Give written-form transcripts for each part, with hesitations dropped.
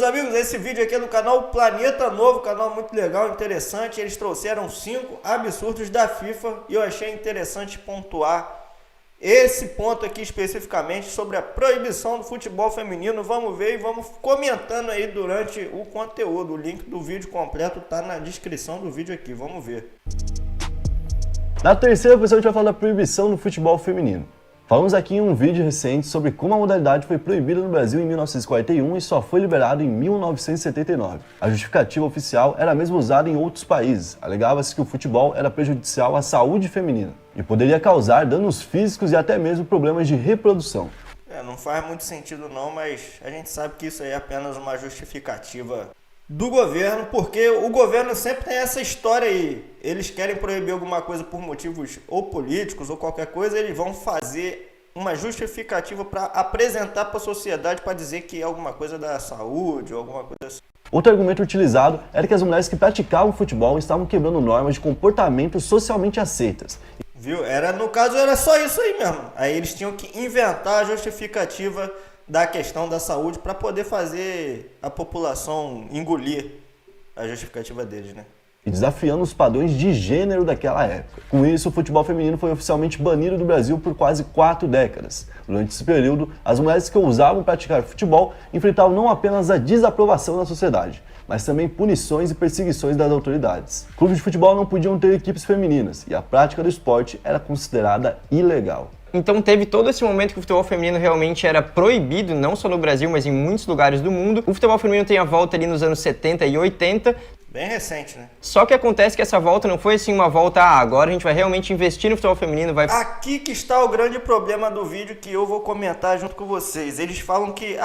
amigos, esse vídeo aqui é do canal Planeta Novo, canal muito legal, interessante. Eles trouxeram 5 absurdos da FIFA e eu achei interessante pontuar esse ponto aqui especificamente sobre a proibição do futebol feminino. Vamos ver e vamos comentando aí durante o conteúdo. O link do vídeo completo tá na descrição do vídeo aqui, vamos ver. Na terceira posição a gente vai falar da proibição do futebol feminino. Falamos aqui em um vídeo recente sobre como a modalidade foi proibida no Brasil em 1941 e só foi liberada em 1979. A justificativa oficial era mesmo usada em outros países. Alegava-se que o futebol era prejudicial à saúde feminina e poderia causar danos físicos e até mesmo problemas de reprodução. Não faz muito sentido não, mas a gente sabe que isso aí é apenas uma justificativa do governo, porque o governo sempre tem essa história aí. Eles querem proibir alguma coisa por motivos ou políticos ou qualquer coisa, eles vão fazer uma justificativa para apresentar para a sociedade para dizer que é alguma coisa da saúde ou alguma coisa assim. Outro argumento utilizado era que as mulheres que praticavam futebol estavam quebrando normas de comportamento socialmente aceitas. Viu? No caso era só isso aí mesmo. Aí eles tinham que inventar a justificativa da questão da saúde para poder fazer a população engolir a justificativa deles, né? E desafiando os padrões de gênero daquela época. Com isso, o futebol feminino foi oficialmente banido do Brasil por quase 4 décadas. Durante esse período, as mulheres que ousavam praticar futebol enfrentavam não apenas a desaprovação da sociedade, mas também punições e perseguições das autoridades. Clubes de futebol não podiam ter equipes femininas e a prática do esporte era considerada ilegal. Então teve todo esse momento que o futebol feminino realmente era proibido, não só no Brasil, mas em muitos lugares do mundo. O futebol feminino tem a volta ali nos anos 70 e 80. Bem recente, né? Só que acontece que essa volta não foi assim uma volta, agora a gente vai realmente investir no futebol feminino, vai... Aqui que está o grande problema do vídeo que eu vou comentar junto com vocês. Eles falam que,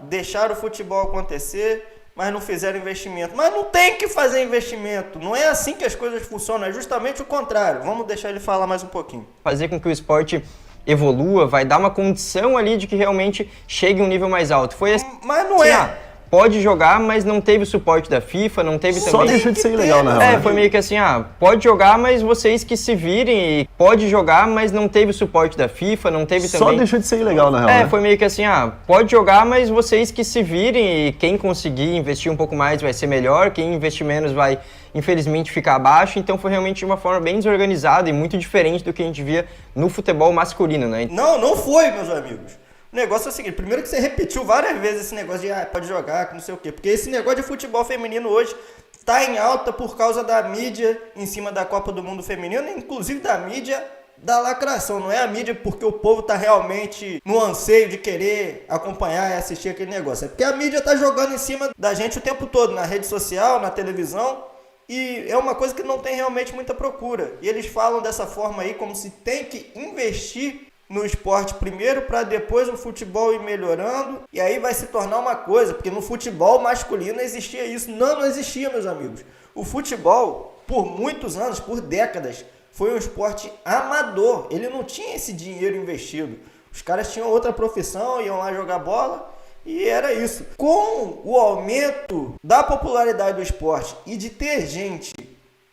deixaram o futebol acontecer, mas não fizeram investimento. Mas não tem que fazer investimento. Não é assim que as coisas funcionam, é justamente o contrário. Vamos deixar ele falar mais um pouquinho. Fazer com que o esporte evolua, vai dar uma condição ali de que realmente chegue a um nível mais alto. Foi assim, mas não é. Pode jogar, mas não teve o suporte da FIFA, não teve Só também... deixou de ser ilegal, na real. Foi meio que assim, pode jogar, mas vocês que se virem. E pode jogar, mas não teve o suporte da FIFA, não teve também... Só deixou de ser ilegal, na real. Foi meio que assim, pode jogar, mas vocês que se virem. E quem conseguir investir um pouco mais vai ser melhor, quem investir menos vai, infelizmente, ficar abaixo. Então foi realmente de uma forma bem desorganizada e muito diferente do que a gente via no futebol masculino, né? Não foi, meus amigos. O negócio é o seguinte, primeiro que você repetiu várias vezes esse negócio de pode jogar, que não sei o quê. Porque esse negócio de futebol feminino hoje tá em alta por causa da mídia em cima da Copa do Mundo feminino, inclusive da mídia da lacração. Não é a mídia porque o povo tá realmente no anseio de querer acompanhar e assistir aquele negócio. É porque a mídia tá jogando em cima da gente o tempo todo, na rede social, na televisão. E é uma coisa que não tem realmente muita procura. E eles falam dessa forma aí como se tem que investir no esporte primeiro para depois o futebol ir melhorando e aí vai se tornar uma coisa, porque no futebol masculino existia isso. Não existia, meus amigos. O futebol, por muitos anos, por décadas, foi um esporte amador. Ele não tinha esse dinheiro investido. Os caras tinham outra profissão, iam lá jogar bola e era isso. Com o aumento da popularidade do esporte e de ter gente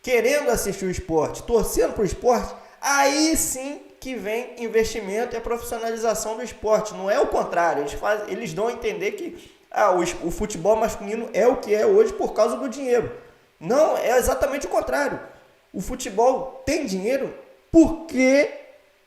querendo assistir o esporte, torcendo para o esporte, aí sim que vem investimento e a profissionalização do esporte. Não é o contrário. Eles dão a entender que o futebol masculino é o que é hoje por causa do dinheiro. Não, é exatamente o contrário. O futebol tem dinheiro porque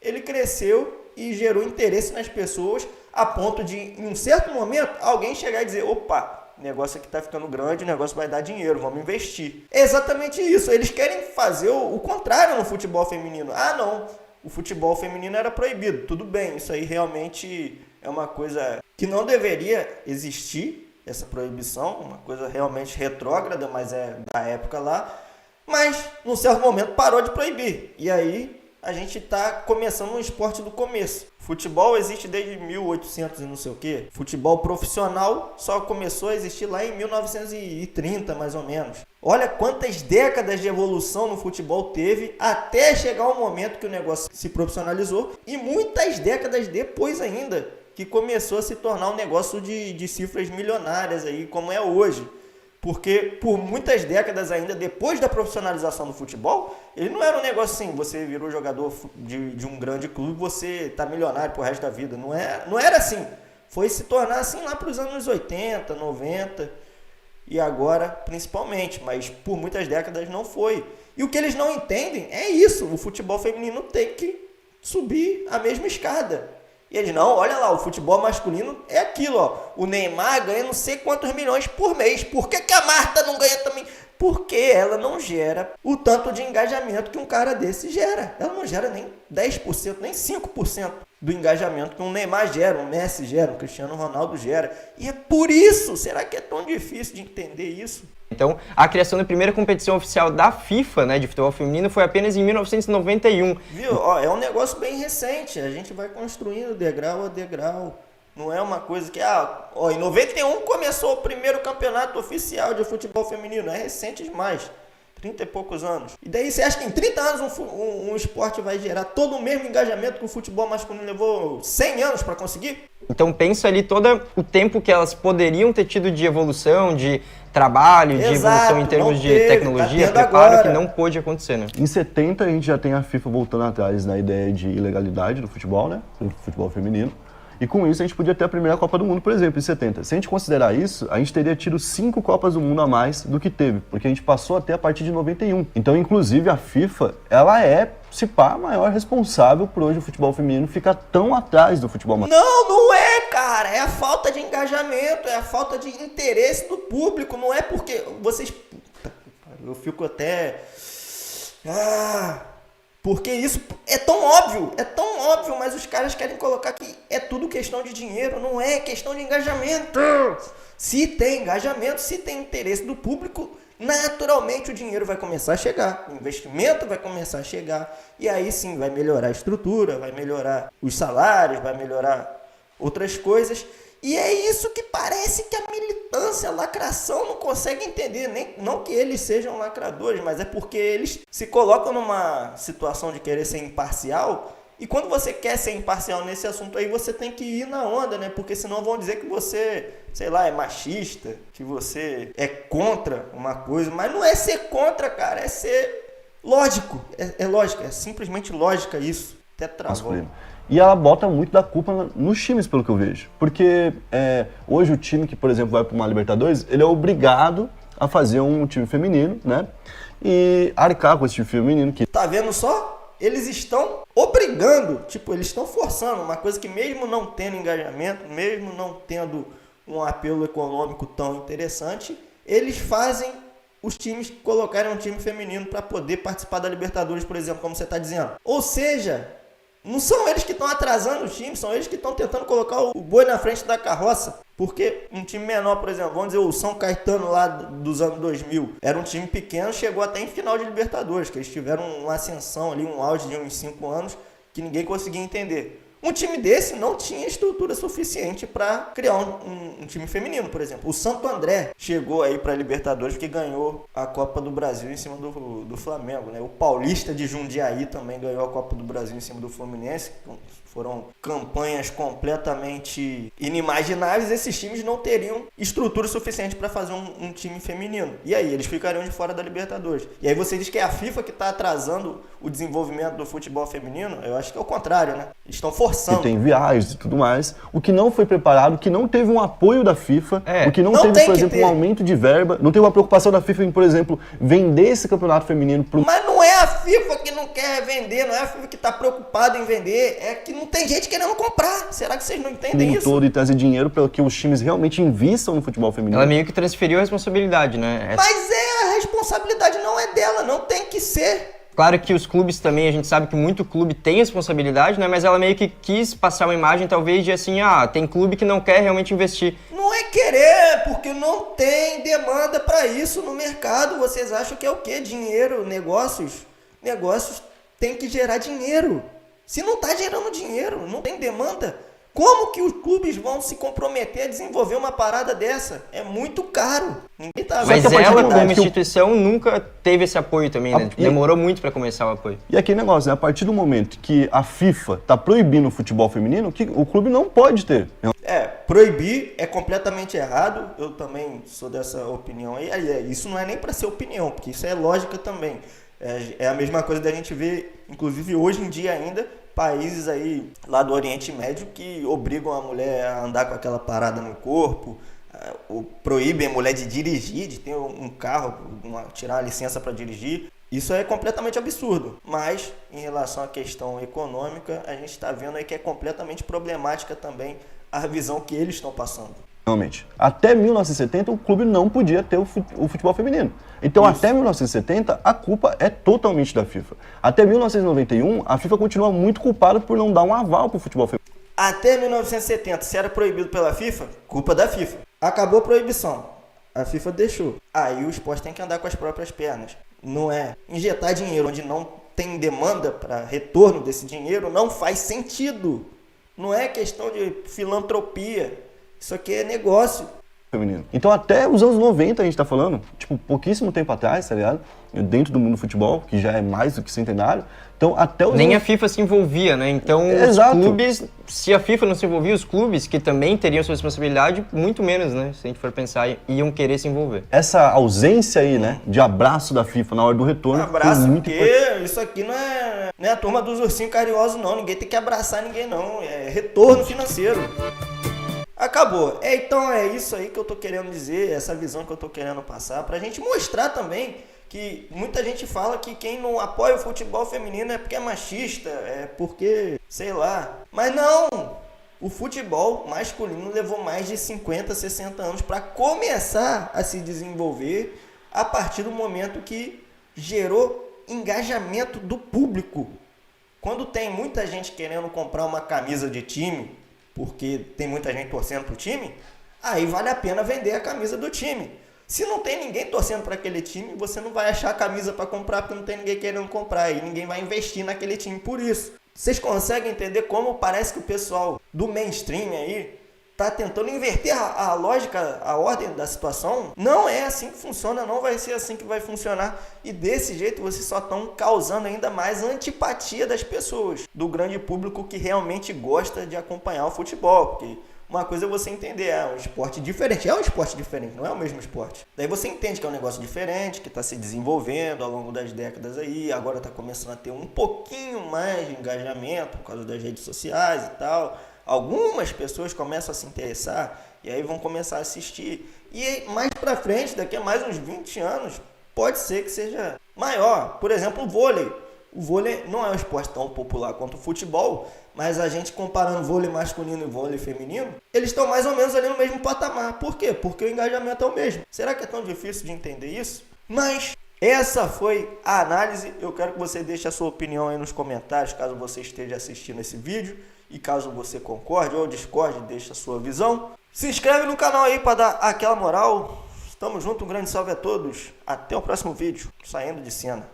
ele cresceu e gerou interesse nas pessoas a ponto de, em um certo momento, alguém chegar e dizer, opa, o negócio aqui está ficando grande, o negócio vai dar dinheiro, vamos investir. É exatamente isso. Eles querem fazer o contrário no futebol feminino. Não. O futebol feminino era proibido. Tudo bem, isso aí realmente é uma coisa que não deveria existir, essa proibição, uma coisa realmente retrógrada, mas é da época lá. Mas, num certo momento, parou de proibir. E aí, a gente está começando um esporte do começo. Futebol existe desde 1800 e não sei o quê. Futebol profissional só começou a existir lá em 1930, mais ou menos. Olha quantas décadas de evolução no futebol teve até chegar o momento que o negócio se profissionalizou. E muitas décadas depois ainda que começou a se tornar um negócio de cifras milionárias aí, como é hoje. Porque por muitas décadas ainda, depois da profissionalização do futebol, ele não era um negócio assim, você virou jogador de um grande clube, você tá milionário pro resto da vida. Não era assim. foi se tornar assim lá para os anos 80, 90 e agora principalmente, mas por muitas décadas não foi. E o que eles não entendem é isso, o futebol feminino tem que subir a mesma escada. E eles, não, olha lá, o futebol masculino é aquilo, ó, o Neymar ganha não sei quantos milhões por mês, por que a Marta não ganha também? Porque ela não gera o tanto de engajamento que um cara desse gera. Ela não gera nem 10%, nem 5% do engajamento que um Neymar gera, um Messi gera, um Cristiano Ronaldo gera. E é por isso, será que é tão difícil de entender isso? Então, a criação da primeira competição oficial da FIFA, né, de futebol feminino, foi apenas em 1991. Viu? Ó, é um negócio bem recente, a gente vai construindo degrau a degrau. Não é uma coisa que, em 91 começou o primeiro campeonato oficial de futebol feminino, é recente demais, 30 e poucos anos. E daí você acha que em 30 anos um esporte vai gerar todo o mesmo engajamento que o futebol masculino levou 100 anos para conseguir? Então pensa ali todo o tempo que elas poderiam ter tido de evolução, de trabalho, de evolução em termos de tecnologia, preparo, que não pôde acontecer, né? Em 70 a gente já tem a FIFA voltando atrás na ideia de ilegalidade do futebol, né? Do futebol feminino. E com isso a gente podia ter a primeira Copa do Mundo, por exemplo, em 70. Se a gente considerar isso, a gente teria tido 5 Copas do Mundo a mais do que teve, porque a gente passou até a partir de 91. Então, inclusive, a FIFA, ela é, se pá, a maior responsável por hoje o futebol feminino ficar tão atrás do futebol masculino. Não é, cara. É a falta de engajamento, é a falta de interesse do público. Não é porque vocês... Eu fico até... Porque isso é tão óbvio, mas os caras querem colocar que é tudo questão de dinheiro, não é questão de engajamento. Se tem engajamento, se tem interesse do público, naturalmente o dinheiro vai começar a chegar, o investimento vai começar a chegar, e aí sim vai melhorar a estrutura, vai melhorar os salários, vai melhorar outras coisas. E é isso que parece que a militância, a lacração não consegue entender. Não que eles sejam lacradores, mas é porque eles se colocam numa situação de querer ser imparcial. E quando você quer ser imparcial nesse assunto aí, você tem que ir na onda, né? Porque senão vão dizer que você, sei lá, é machista, que você é contra uma coisa. Mas não é ser contra, cara, é ser lógico. É lógico, é simplesmente lógica isso. Até travou. E ela bota muito da culpa nos times, pelo que eu vejo. Porque hoje o time que, por exemplo, vai para uma Libertadores, ele é obrigado a fazer um time feminino, né? E arcar com esse time feminino. Tá vendo só? Eles estão obrigando, eles estão forçando uma coisa que mesmo não tendo engajamento, mesmo não tendo um apelo econômico tão interessante, eles fazem os times colocarem um time feminino para poder participar da Libertadores, por exemplo, como você está dizendo. Ou seja... Não são eles que estão atrasando o time, são eles que estão tentando colocar o boi na frente da carroça. Porque um time menor, por exemplo, vamos dizer o São Caetano lá dos anos 2000, era um time pequeno, chegou até em final de Libertadores, que eles tiveram uma ascensão ali, um auge de uns 5 anos, que ninguém conseguia entender. Um time desse não tinha estrutura suficiente para criar um time feminino, por exemplo. O Santo André chegou aí para a Libertadores porque ganhou a Copa do Brasil em cima do Flamengo, né? O Paulista de Jundiaí também ganhou a Copa do Brasil em cima do Fluminense. Foram campanhas completamente inimagináveis. Esses times não teriam estrutura suficiente para fazer um time feminino. E aí, eles ficariam de fora da Libertadores. E aí você diz que é a FIFA que está atrasando o desenvolvimento do futebol feminino? Eu acho que é o contrário, né? Eles estão forçando. E tem viagens e tudo mais. O que não foi preparado, o que não teve um apoio da FIFA, o que não teve, por exemplo, um aumento de verba, não teve uma preocupação da FIFA em, por exemplo, vender esse campeonato feminino pro... Mas não é a FIFA que não quer vender, não é a FIFA que está preocupada em vender, é que não tem gente querendo comprar. Será que vocês não entendem isso? Todo e trazer dinheiro para que os times realmente invistam no futebol feminino. Ela meio que transferiu a responsabilidade, né? Mas a responsabilidade não é dela, não tem que ser. Claro que os clubes também, a gente sabe que muito clube tem responsabilidade, né? Mas ela meio que quis passar uma imagem talvez de assim, tem clube que não quer realmente investir. Não é querer, porque não tem demanda para isso no mercado. Vocês acham que é o quê? Dinheiro, negócios? Negócios tem que gerar dinheiro. Se não está gerando dinheiro, não tem demanda, como que os clubes vão se comprometer a desenvolver uma parada dessa? É muito caro. Ninguém tá Mas ela, como instituição, nunca teve esse apoio também, né? Demorou muito para começar o apoio. E aquele negócio, né? A partir do momento que a FIFA está proibindo o futebol feminino, o clube não pode ter. Proibir é completamente errado. Eu também sou dessa opinião aí. Isso não é nem para ser opinião, porque isso é lógica também. É a mesma coisa da gente ver, inclusive hoje em dia ainda, países aí lá do Oriente Médio que obrigam a mulher a andar com aquela parada no corpo, proíbem a mulher de dirigir, de ter um carro, tirar a licença para dirigir. Isso é completamente absurdo, mas em relação à questão econômica, a gente está vendo aí que é completamente problemática também a visão que eles estão passando. Realmente. Até 1970 o clube não podia ter o futebol feminino. Então até 1970 a culpa é totalmente da FIFA. Até 1991 a FIFA continua muito culpada por não dar um aval para o futebol feminino. Até 1970, se era proibido pela FIFA, culpa da FIFA. Acabou a proibição, a FIFA deixou. Aí o esporte tem que andar com as próprias pernas. Não é injetar dinheiro onde não tem demanda para retorno desse dinheiro, não faz sentido. Não é questão de filantropia. Isso aqui é negócio. Feminino. Então até os anos 90 a gente tá falando, tipo, pouquíssimo tempo atrás, tá ligado? Dentro do mundo do futebol, que já é mais do que centenário. Então até os Nem anos... a FIFA se envolvia, né? Então Exato. Os clubes, se a FIFA não se envolvia, os clubes que também teriam sua responsabilidade, muito menos, né? Se a gente for pensar, iam querer se envolver. Essa ausência aí, né, de abraço da FIFA na hora do retorno. Abraço, foi muito porque importante. isso aqui não é a turma dos ursinhos carinhosos, não. Ninguém tem que abraçar ninguém, não. É retorno financeiro. Acabou. Então é isso aí que eu tô querendo dizer, essa visão que eu tô querendo passar, pra gente mostrar também que muita gente fala que quem não apoia o futebol feminino é porque é machista, é porque, sei lá. Mas não! O futebol masculino levou mais de 50, 60 anos para começar a se desenvolver a partir do momento que gerou engajamento do público. Quando tem muita gente querendo comprar uma camisa de time, porque tem muita gente torcendo pro time, aí vale a pena vender a camisa do time. Se não tem ninguém torcendo para aquele time, você não vai achar a camisa para comprar porque não tem ninguém querendo comprar e ninguém vai investir naquele time por isso. Vocês conseguem entender como parece que o pessoal do mainstream aí tá tentando inverter a lógica, a ordem da situação? Não é assim que funciona, não vai ser assim que vai funcionar. E desse jeito vocês só estão causando ainda mais antipatia das pessoas, do grande público que realmente gosta de acompanhar o futebol, porque uma coisa é você entender, é um esporte diferente. É um esporte diferente, não é o mesmo esporte. Daí você entende que é um negócio diferente, que está se desenvolvendo ao longo das décadas aí. Agora está começando a ter um pouquinho mais de engajamento por causa das redes sociais e tal. Algumas pessoas começam a se interessar e aí vão começar a assistir. E mais pra frente, daqui a mais uns 20 anos, pode ser que seja maior. Por exemplo, o vôlei. O vôlei não é um esporte tão popular quanto o futebol, mas a gente comparando vôlei masculino e vôlei feminino, eles estão mais ou menos ali no mesmo patamar. Por quê? Porque o engajamento é o mesmo. Será que é tão difícil de entender isso? Mas essa foi a análise. Eu quero que você deixe a sua opinião aí nos comentários, caso você esteja assistindo esse vídeo. E caso você concorde ou discorde, deixe a sua visão. Se inscreve no canal aí para dar aquela moral. Tamo junto, um grande salve a todos. Até o próximo vídeo, saindo de cena.